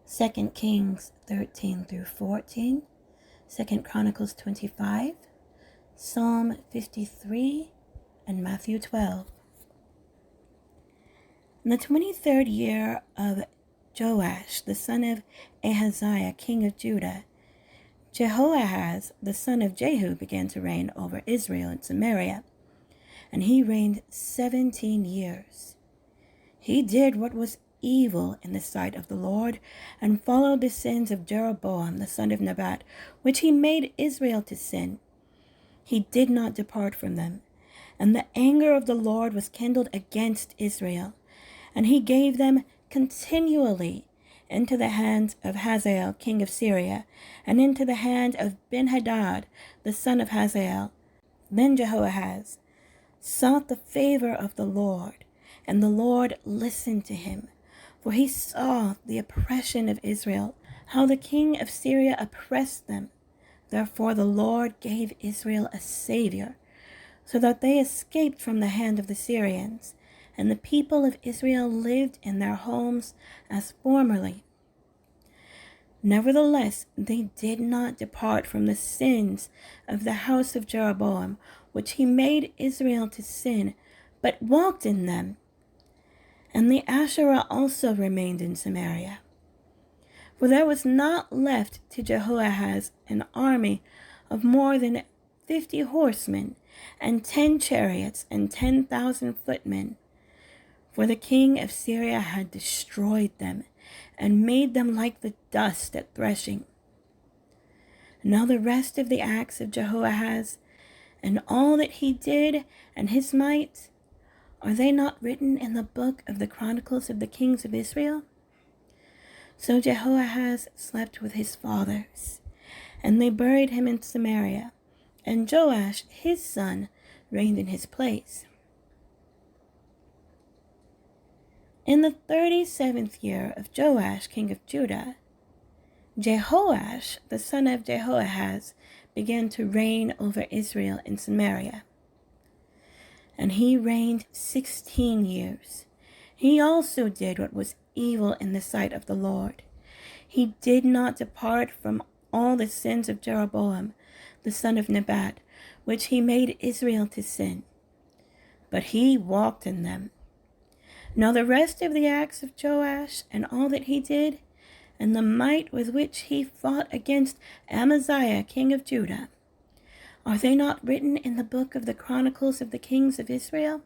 2 Kings 13 through 14, 2 Chronicles 25, Psalm 53, and Matthew 12. In the 23rd year of Joash, the son of Ahaziah, king of Judah, Jehoahaz, the son of Jehu, began to reign over Israel and Samaria, and he reigned 17 years. He did what was evil in the sight of the Lord, and followed the sins of Jeroboam, the son of Nebat, which he made Israel to sin. He did not depart from them, and the anger of the Lord was kindled against Israel, and he gave them continually into the hands of Hazael, king of Syria, and into the hand of Ben-Hadad, the son of Hazael. Then Jehoahaz sought the favor of the Lord, and the Lord listened to him, for he saw the oppression of Israel, how the king of Syria oppressed them. Therefore the Lord gave Israel a savior, so that they escaped from the hand of the Syrians, and the people of Israel lived in their homes as formerly. Nevertheless, they did not depart from the sins of the house of Jeroboam, which he made Israel to sin, but walked in them. And the Asherah also remained in Samaria. For there was not left to Jehoahaz an army of more than 50 horsemen, and 10 chariots, and 10,000 footmen. For the king of Syria had destroyed them, and made them like the dust at threshing. Now the rest of the acts of Jehoahaz, and all that he did, and his might, are they not written in the book of the Chronicles of the kings of Israel? So Jehoahaz slept with his fathers, and they buried him in Samaria, and Joash his son reigned in his place. In the 37th year of Joash, king of Judah, Jehoash, the son of Jehoahaz, began to reign over Israel in Samaria. And he reigned 16 years. He also did what was evil in the sight of the Lord. He did not depart from all the sins of Jeroboam, the son of Nebat, which he made Israel to sin, but he walked in them. Now the rest of the acts of Joash, and all that he did, and the might with which he fought against Amaziah, king of Judah, are they not written in the book of the Chronicles of the kings of Israel?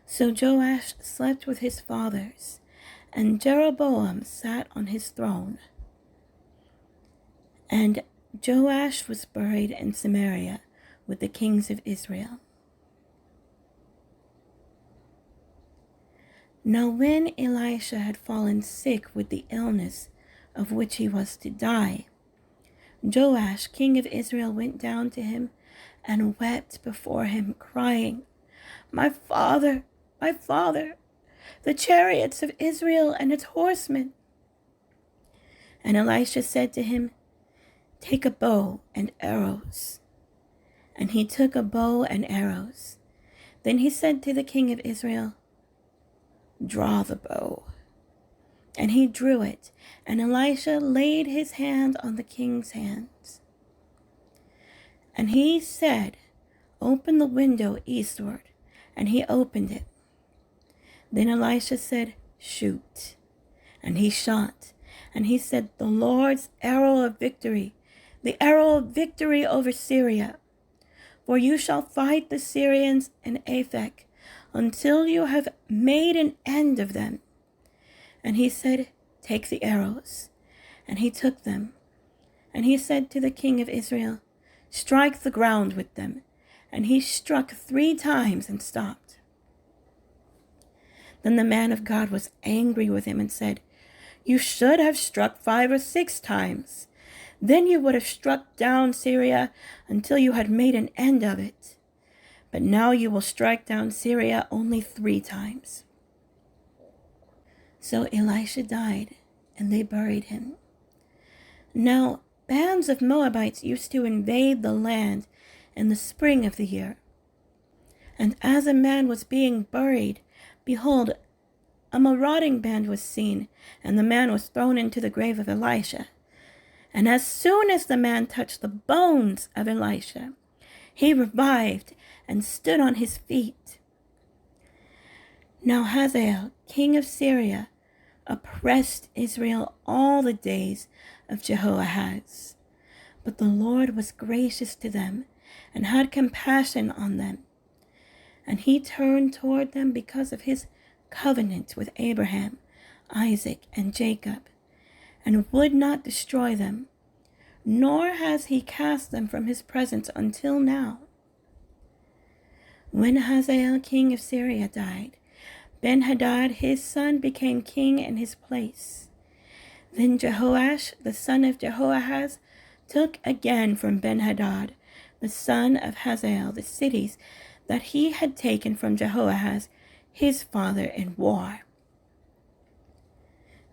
So Joash slept with his fathers, and Jeroboam sat on his throne. And Joash was buried in Samaria with the kings of Israel. Now when Elisha had fallen sick with the illness of which he was to die, Joash, king of Israel, went down to him and wept before him, crying, my father, the chariots of Israel and its horsemen." And Elisha said to him, "Take a bow and arrows." And he took a bow and arrows. Then he said to the king of Israel, "Draw the bow." And he drew it, and Elisha laid his hand on the king's hands. And he said, "Open the window eastward." And he opened it. Then Elisha said, "Shoot." And he shot. And he said, "The Lord's arrow of victory, the arrow of victory over Syria. For you shall fight the Syrians in Aphek until you have made an end of them." And he said, "Take the arrows." And he took them. And he said to the king of Israel, "Strike the ground with them." And he struck 3 times and stopped. Then the man of God was angry with him and said, "You should have struck 5 or 6 times. Then you would have struck down Syria until you had made an end of it. But now you will strike down Syria only 3 times. So Elisha died, and they buried him. Now bands of Moabites used to invade the land in the spring of the year. And as a man was being buried, behold, a marauding band was seen, and the man was thrown into the grave of Elisha. And as soon as the man touched the bones of Elisha, he revived and stood on his feet. Now Hazael, king of Syria, oppressed Israel all the days of Jehoahaz. But the Lord was gracious to them and had compassion on them. And he turned toward them because of his covenant with Abraham, Isaac, and Jacob, and would not destroy them, nor has he cast them from his presence until now. When Hazael, king of Syria, died, Ben-Hadad, his son, became king in his place. Then Jehoash, the son of Jehoahaz, took again from Ben-Hadad, the son of Hazael, the cities that he had taken from Jehoahaz, his father, in war.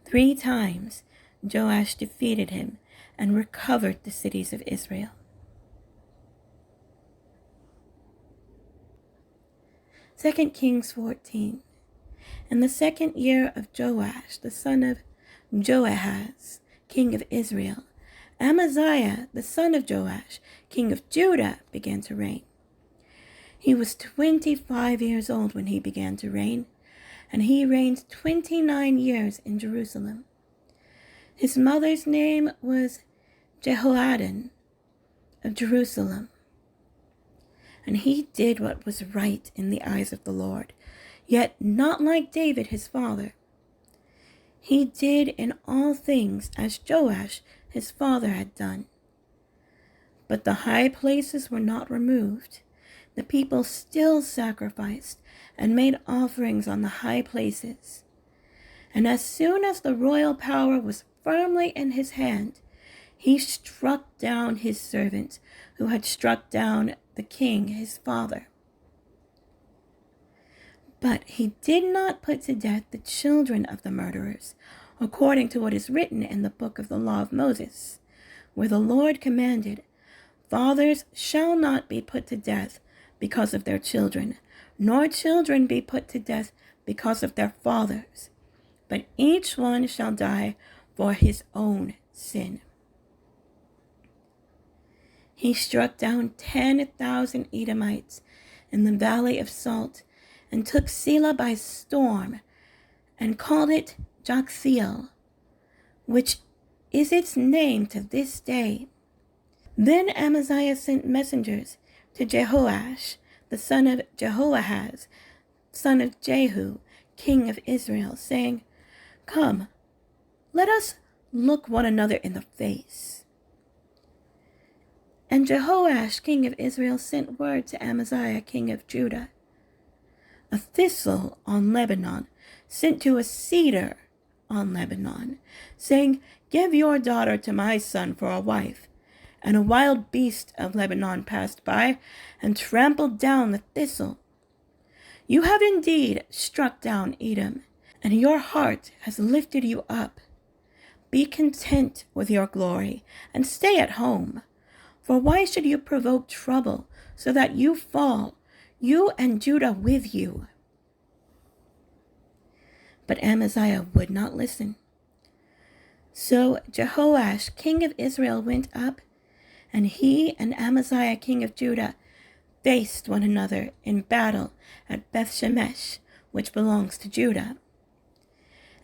3 times Joash defeated him and recovered the cities of Israel. Second Kings 14. In the 2nd year of Joash, the son of Joahaz, king of Israel, Amaziah, the son of Joash, king of Judah, began to reign. He was 25 years old when he began to reign, and he reigned 29 years in Jerusalem. His mother's name was Jehoaddan of Jerusalem. And he did what was right in the eyes of the Lord, yet not like David his father. He did in all things as Joash his father had done. But the high places were not removed. The people still sacrificed and made offerings on the high places. And as soon as the royal power was firmly in his hand, he struck down his servants who had struck down the king his father. But he did not put to death the children of the murderers, according to what is written in the book of the law of Moses, where the Lord commanded, "Fathers shall not be put to death because of their children, nor children be put to death because of their fathers, but each one shall die for his own sin." He struck down 10,000 Edomites in the valley of Salt, and took Selah by storm, and called it Joktheel, which is its name to this day. Then Amaziah sent messengers to Jehoash, the son of Jehoahaz, son of Jehu, king of Israel, saying, "Come, let us look one another in the face." And Jehoash, king of Israel, sent word to Amaziah, king of Judah, "A thistle on Lebanon sent to a cedar on Lebanon, saying, 'Give your daughter to my son for a wife.' And a wild beast of Lebanon passed by and trampled down the thistle. You have indeed struck down Edom, and your heart has lifted you up. Be content with your glory and stay at home. For why should you provoke trouble so that you fall, you and Judah with you?" But Amaziah would not listen. So Jehoash, king of Israel, went up, and he and Amaziah, king of Judah, faced one another in battle at Beth-shemesh, which belongs to Judah.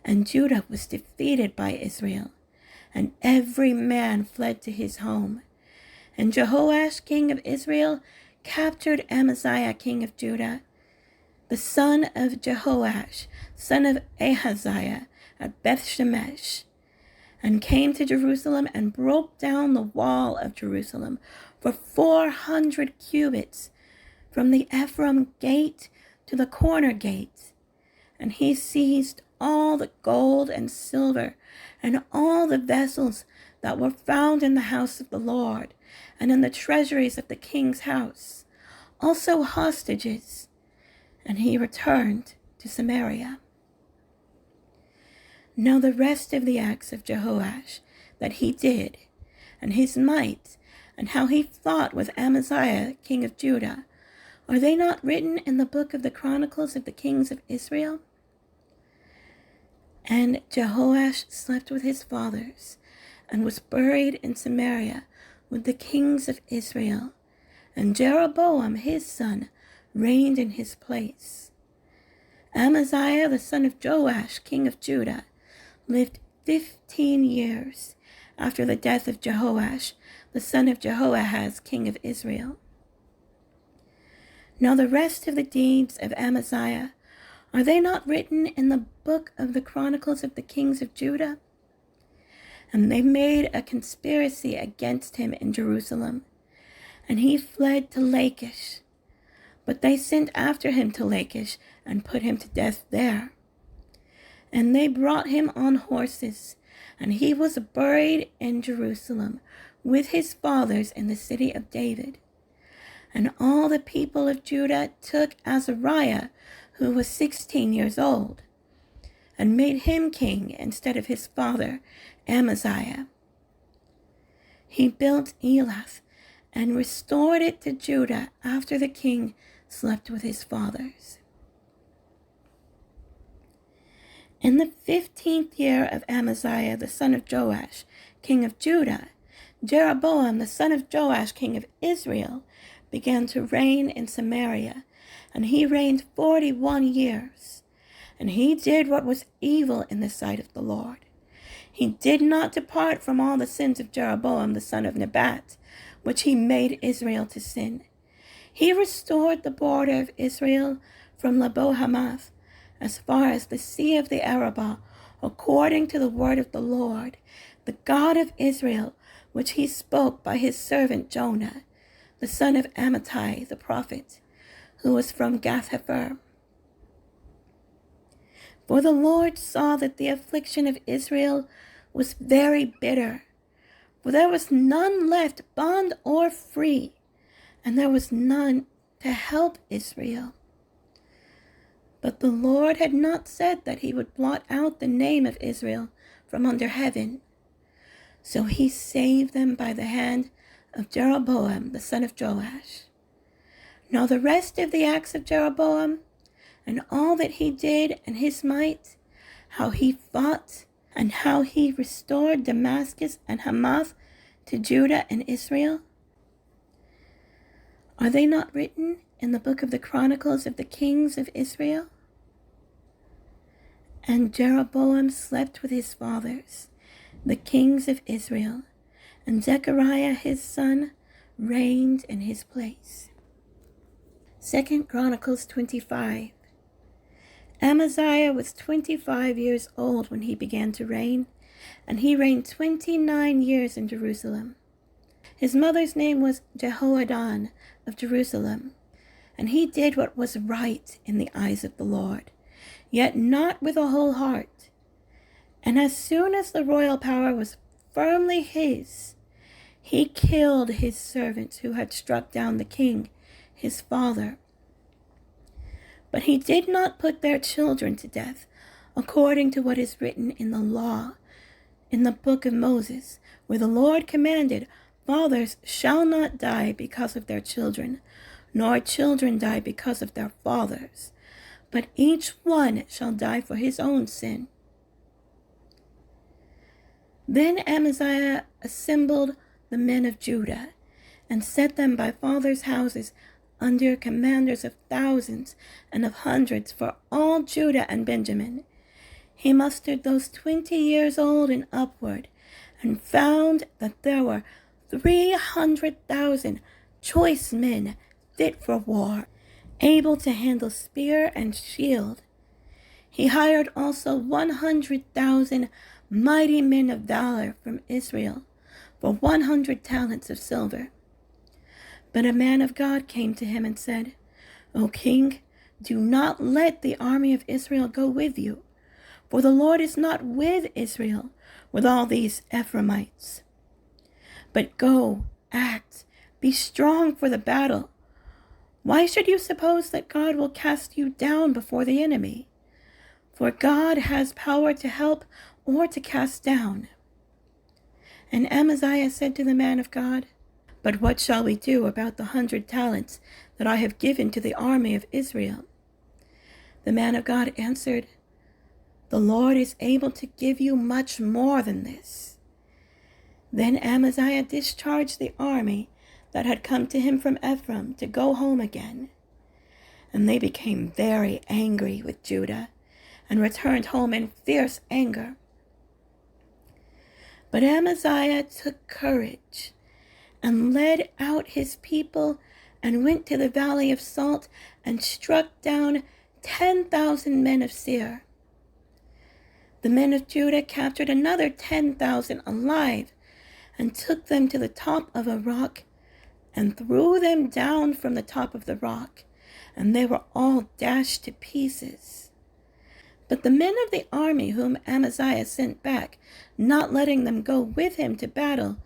And Judah was defeated by Israel, and every man fled to his home. And Jehoash, king of Israel, captured Amaziah, king of Judah, the son of Jehoash, son of Ahaziah, at Beth-shemesh, and came to Jerusalem and broke down the wall of Jerusalem for 400 cubits, from the Ephraim gate to the corner gate. And he seized all the gold and silver and all the vessels that were found in the house of the Lord and in the treasuries of the king's house, also hostages. And he returned to Samaria. Now the rest of the acts of Jehoash that he did, and his might, and how he fought with Amaziah, king of Judah, are they not written in the book of the Chronicles of the kings of Israel? And Jehoash slept with his fathers, and was buried in Samaria with the kings of Israel. And Jeroboam his son reigned in his place. Amaziah the son of Joash, king of Judah, lived 15 years after the death of Jehoash, the son of Jehoahaz, king of Israel. Now the rest of the deeds of Amaziah, are they not written in the book of the Chronicles of the kings of Judah? And they made a conspiracy against him in Jerusalem, and he fled to Lachish. But they sent after him to Lachish, and put him to death there. And they brought him on horses, and he was buried in Jerusalem with his fathers in the city of David. And all the people of Judah took Azariah, who was 16 years old, and made him king instead of his father Amaziah. He built Elath and restored it to Judah after the king slept with his fathers. In the 15th year of Amaziah the son of Joash, king of Judah, Jeroboam the son of Joash, king of Israel, began to reign in Samaria, and he reigned 41 years. And he did what was evil in the sight of the Lord. He did not depart from all the sins of Jeroboam the son of Nebat, which he made Israel to sin. He restored the border of Israel from Lebo-Hamath as far as the sea of the Arabah, according to the word of the Lord, the God of Israel, which he spoke by his servant Jonah, the son of Amittai the prophet, who was from Gath-hepher. For the Lord saw that the affliction of Israel was very bitter, for there was none left, bond or free, and there was none to help Israel. But the Lord had not said that he would blot out the name of Israel from under heaven. So he saved them by the hand of Jeroboam the son of Joash. Now the rest of the acts of Jeroboam, and all that he did, and his might, how he fought, and how he restored Damascus and Hamath to Judah and Israel, are they not written in the book of the Chronicles of the kings of Israel? And Jeroboam slept with his fathers, the kings of Israel, and Zechariah his son reigned in his place. 2 Chronicles 25. Amaziah was 25 years old when he began to reign, and he reigned 29 years in Jerusalem. His mother's name was Jehoaddan of Jerusalem, and he did what was right in the eyes of the Lord, yet not with a whole heart. And as soon as the royal power was firmly his, he killed his servants who had struck down the king, his father. But he did not put their children to death, according to what is written in the law, in the book of Moses, where the Lord commanded, fathers shall not die because of their children, nor children die because of their fathers, but each one shall die for his own sin. Then Amaziah assembled the men of Judah, and set them by fathers' houses under commanders of thousands and of hundreds for all Judah and Benjamin. He mustered those 20 years old and upward, and found that there were 300,000 choice men fit for war, able to handle spear and shield. He hired also 100,000 mighty men of valor from Israel for 100 talents of silver. But a man of God came to him and said, O king, do not let the army of Israel go with you, for the Lord is not with Israel, with all these Ephraimites. But go, act, be strong for the battle. Why should you suppose that God will cast you down before the enemy? For God has power to help or to cast down. And Amaziah said to the man of God, But what shall we do about the 100 talents that I have given to the army of Israel? The man of God answered, The Lord is able to give you much more than this." Then Amaziah discharged the army that had come to him from Ephraim to go home again. And they became very angry with Judah and returned home in fierce anger. But Amaziah took courage and led out his people and went to the valley of Salt and struck down 10,000 men of Seir. The men of Judah captured another 10,000 alive and took them to the top of a rock and threw them down from the top of the rock, and they were all dashed to pieces. But the men of the army whom Amaziah sent back, not letting them go with him to battle,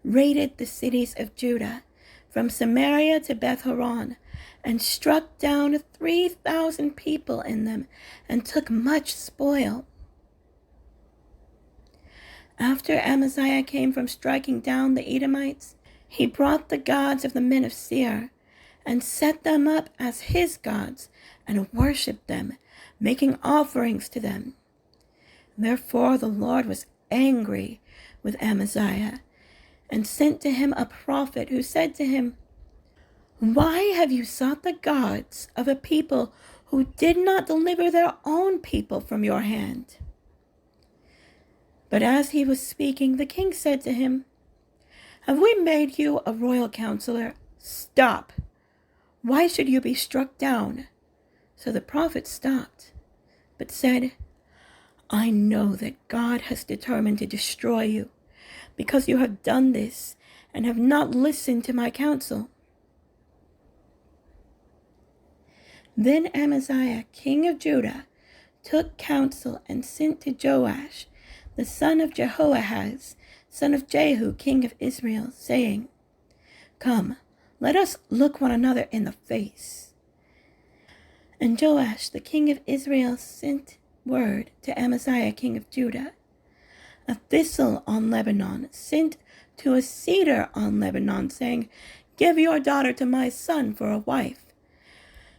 raided the cities of Judah, from Samaria to Beth-horon, and struck down 3,000 people in them, and took much spoil. After Amaziah came from striking down the Edomites, he brought the gods of the men of Seir, and set them up as his gods, and worshipped them, making offerings to them. Therefore the Lord was angry with Amaziah, and sent to him a prophet who said to him, "Why have you sought the gods of a people who did not deliver their own people from your hand?" But as he was speaking, the king said to him, "Have we made you a royal counselor? Stop! Why should you be struck down?" So the prophet stopped, but said, "I know that God has determined to destroy you, because you have done this and have not listened to my counsel." Then Amaziah, king of Judah, took counsel and sent to Joash, the son of Jehoahaz, son of Jehu, king of Israel, saying, "Come, let us look one another in the face." And Joash, the king of Israel, sent word to Amaziah, king of Judah, "A thistle on Lebanon sent to a cedar on Lebanon, saying, 'Give your daughter to my son for a wife.'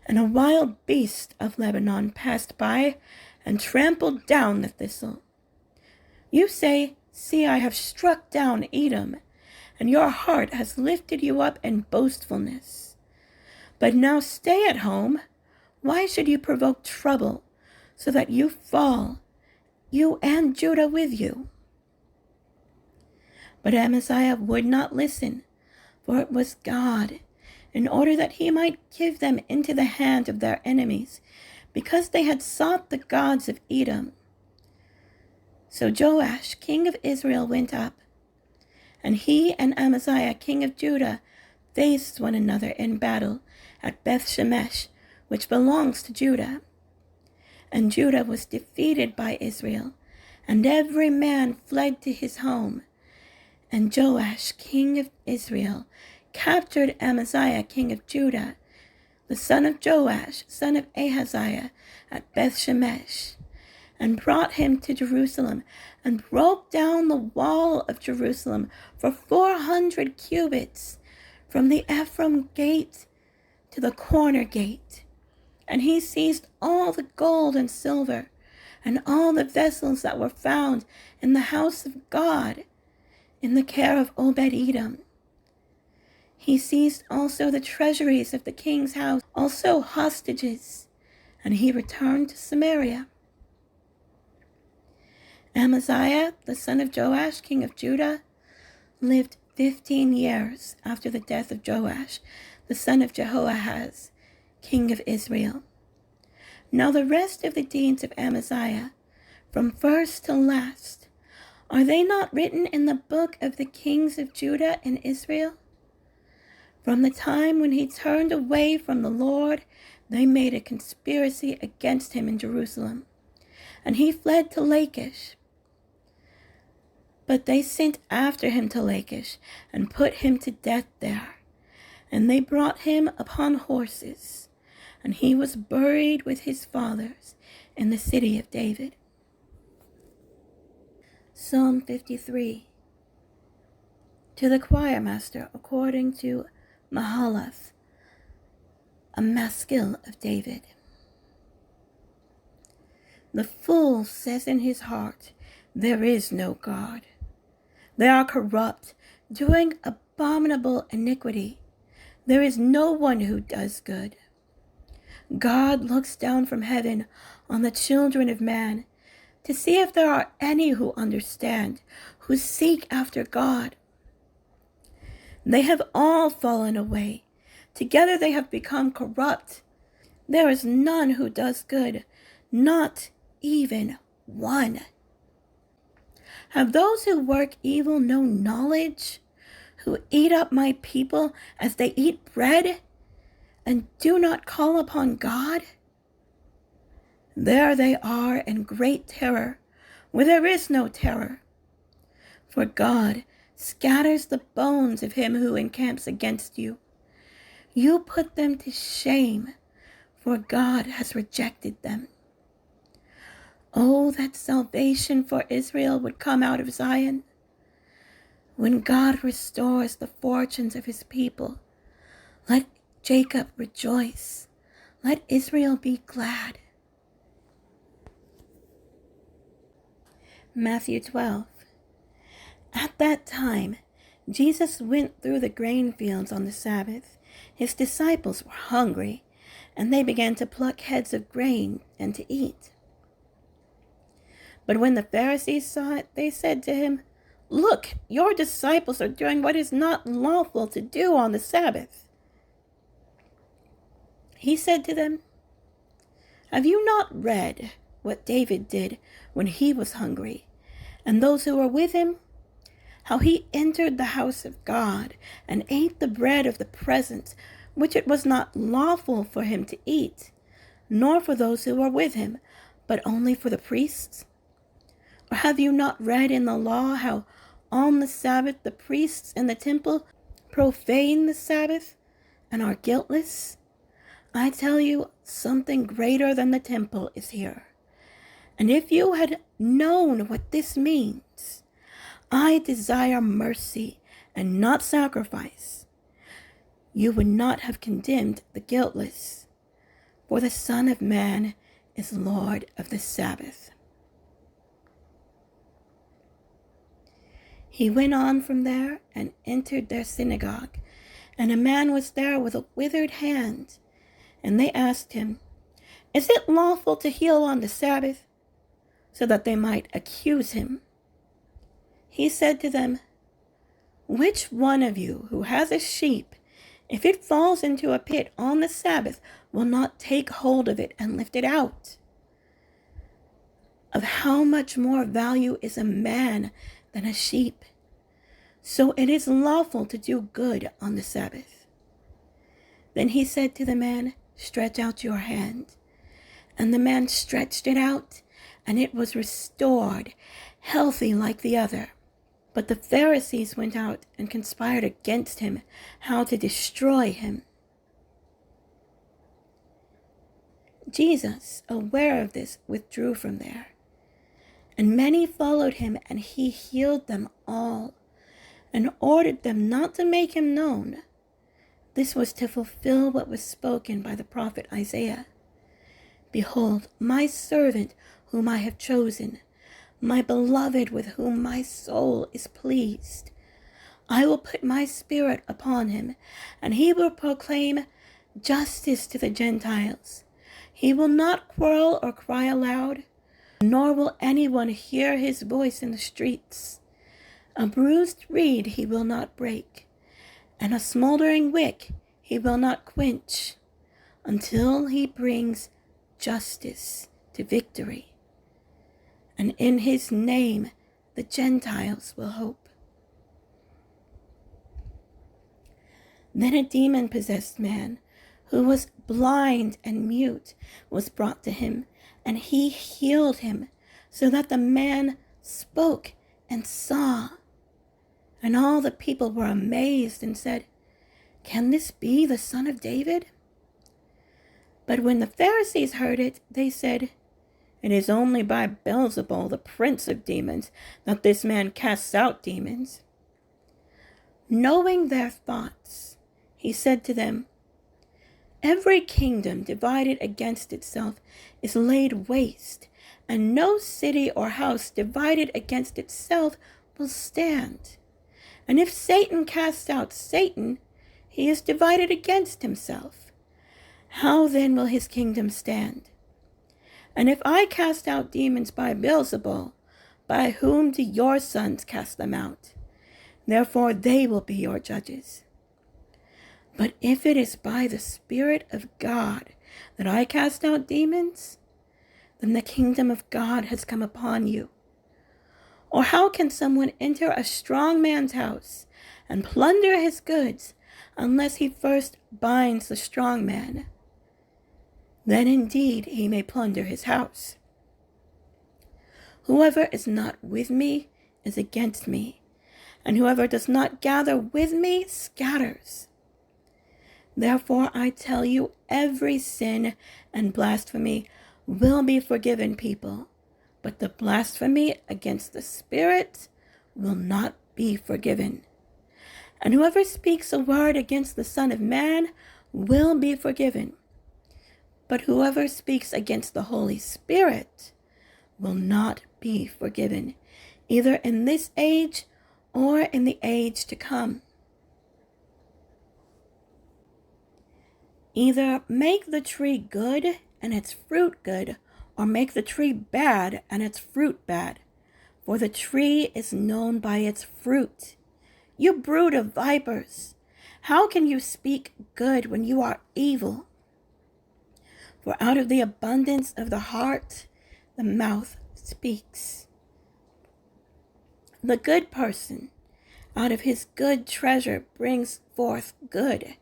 And a wild beast of Lebanon passed by and trampled down the thistle. You say, 'See, I have struck down Edom,' and your heart has lifted you up in boastfulness. But now stay at home. Why should you provoke trouble, so that you fall, you and Judah with you?" But Amaziah would not listen, for it was God, in order that he might give them into the hand of their enemies, because they had sought the gods of Edom. So Joash, king of Israel, went up, and he and Amaziah, king of Judah, faced one another in battle at Beth-shemesh, which belongs to Judah. And Judah was defeated by Israel, and every man fled to his home. And Joash, king of Israel, captured Amaziah, king of Judah, the son of Joash, son of Ahaziah, at Beth-shemesh, and brought him to Jerusalem, and broke down the wall of Jerusalem for 400 cubits, from the Ephraim gate to the corner gate. And he seized all the gold and silver, and all the vessels that were found in the house of God, in the care of Obed-Edom. He seized also the treasuries of the king's house, also hostages, and he returned to Samaria. Amaziah, the son of Joash, king of Judah, lived 15 years after the death of Joash, the son of Jehoahaz, king of Israel. Now the rest of the deeds of Amaziah, from first to last, are they not written in the book of the kings of Judah and Israel? From the time when he turned away from the Lord, they made a conspiracy against him in Jerusalem, and he fled to Lachish. But they sent after him to Lachish, and put him to death there. And they brought him upon horses, and he was buried with his fathers in the city of David. Psalm 53. To the choir master, according to Mahalath, a maskil of David. The fool says in his heart, there is no God. They are corrupt, doing abominable iniquity. There is no one who does good. God looks down from heaven on the children of man to see if there are any who understand, who seek after God. They have all fallen away. Together they have become corrupt. There is none who does good, not even one. Have those who work evil no knowledge, who eat up my people as they eat bread, and do not call upon God? There they are in great terror, where there is no terror. For God scatters the bones of him who encamps against you. You put them to shame, for God has rejected them. Oh, that salvation for Israel would come out of Zion. When God restores the fortunes of his people, let Jacob rejoice. Let Israel be glad. Matthew 12. At that time, Jesus went through the grain fields on the Sabbath. His disciples were hungry, and they began to pluck heads of grain and to eat. But when the Pharisees saw it, they said to him, "Look, your disciples are doing what is not lawful to do on the Sabbath." He said to them, "Have you not read what David did when he was hungry, and those who were with him? How he entered the house of God and ate the bread of the presence, which it was not lawful for him to eat, nor for those who were with him, but only for the priests? Or have you not read in the law how on the Sabbath the priests in the temple profane the Sabbath and are guiltless? I tell you, something greater than the temple is here. And if you had known what this means, I desire mercy and not sacrifice, you would not have condemned the guiltless. For the Son of Man is Lord of the Sabbath." He went on from there and entered their synagogue, and a man was there with a withered hand. And they asked him, "Is it lawful to heal on the Sabbath?" so that they might accuse him. He said to them, "Which one of you who has a sheep, if it falls into a pit on the Sabbath, will not take hold of it and lift it out? Of how much more value is a man than a sheep? So it is lawful to do good on the Sabbath." Then he said to the man, "Stretch out your hand." And the man stretched it out, and it was restored, healthy like the other. But the Pharisees went out and conspired against him, how to destroy him. Jesus, aware of this, withdrew from there. And many followed him, and he healed them all, and ordered them not to make him known. This was to fulfill what was spoken by the prophet Isaiah. "Behold, my servant whom I have chosen, my beloved with whom my soul is pleased. I will put my spirit upon him, and he will proclaim justice to the Gentiles. He will not quarrel or cry aloud, nor will anyone hear his voice in the streets. A bruised reed he will not break, and a smoldering wick he will not quench, until he brings justice to victory. And in his name the Gentiles will hope." Then a demon-possessed man, who was blind and mute, was brought to him, and he healed him, so that the man spoke and saw. And all the people were amazed and said, "Can this be the Son of David?" But when the Pharisees heard it, they said, "It is only by Beelzebul, the prince of demons, that this man casts out demons." Knowing their thoughts, he said to them, "Every kingdom divided against itself is laid waste, and no city or house divided against itself will stand. And if Satan casts out Satan, he is divided against himself. How then will his kingdom stand? And if I cast out demons by Beelzebul, by whom do your sons cast them out? Therefore they will be your judges. But if it is by the Spirit of God that I cast out demons, then the kingdom of God has come upon you. Or how can someone enter a strong man's house and plunder his goods unless he first binds the strong man? Then indeed he may plunder his house. Whoever is not with me is against me, and whoever does not gather with me scatters. Therefore I tell you, every sin and blasphemy will be forgiven people, but the blasphemy against the Spirit will not be forgiven. And whoever speaks a word against the Son of Man will be forgiven, but whoever speaks against the Holy Spirit will not be forgiven, either in this age or in the age to come. Either make the tree good and its fruit good, or make the tree bad and its fruit bad. For the tree is known by its fruit. You brood of vipers, how can you speak good when you are evil? For out of the abundance of the heart, the mouth speaks. The good person out of his good treasure brings forth good,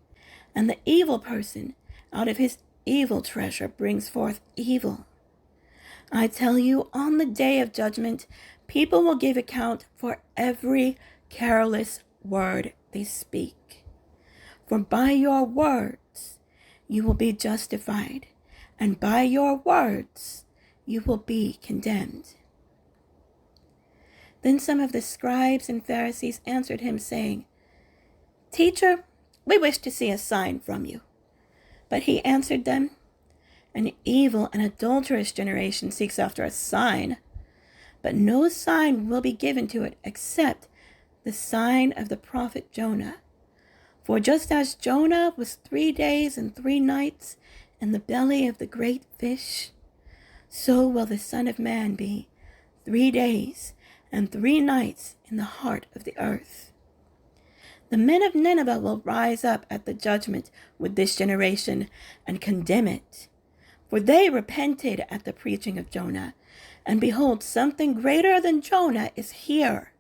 and the evil person out of his evil treasure brings forth evil. I tell you, on the day of judgment, people will give account for every careless word they speak. For by your words you will be justified, and by your words you will be condemned. Then some of the scribes and Pharisees answered him, saying, Teacher, we wish to see a sign from you. But he answered them, An evil and adulterous generation seeks after a sign, but no sign will be given to it except the sign of the prophet Jonah. For just as Jonah was 3 days and 3 nights in the belly of the great fish, so will the Son of Man be 3 days and 3 nights in the heart of the earth. The men of Nineveh will rise up at the judgment with this generation and condemn it. For they repented at the preaching of Jonah, and behold, something greater than Jonah is here.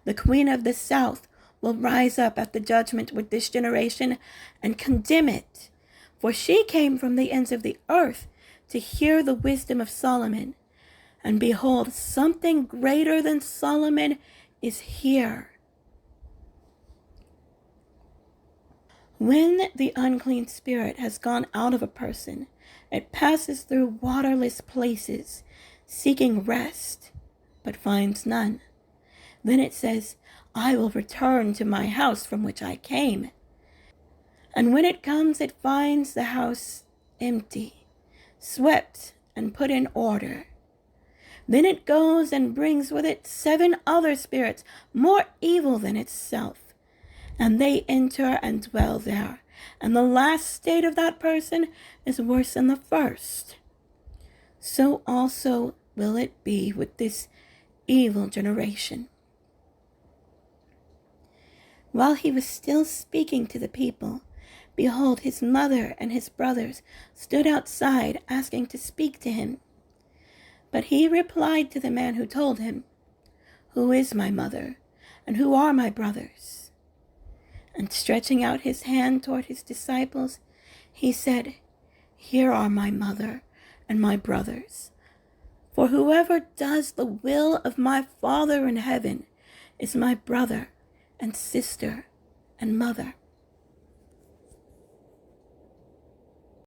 The queen of the south will rise up at the judgment with this generation and condemn it. For she came from the ends of the earth to hear the wisdom of Solomon. And behold, something greater than Solomon is here. When the unclean spirit has gone out of a person, it passes through waterless places, seeking rest, but finds none. Then it says, I will return to my house from which I came. And when it comes, it finds the house empty, swept and put in order. Then it goes and brings with it 7 other spirits more evil than itself, and they enter and dwell there. And the last state of that person is worse than the first. So also will it be with this evil generation. While he was still speaking to the people, behold, his mother and his brothers stood outside asking to speak to him. But he replied to the man who told him, Who is my mother, and who are my brothers? And stretching out his hand toward his disciples, he said, Here are my mother and my brothers. For whoever does the will of my Father in heaven is my brother and sister and mother.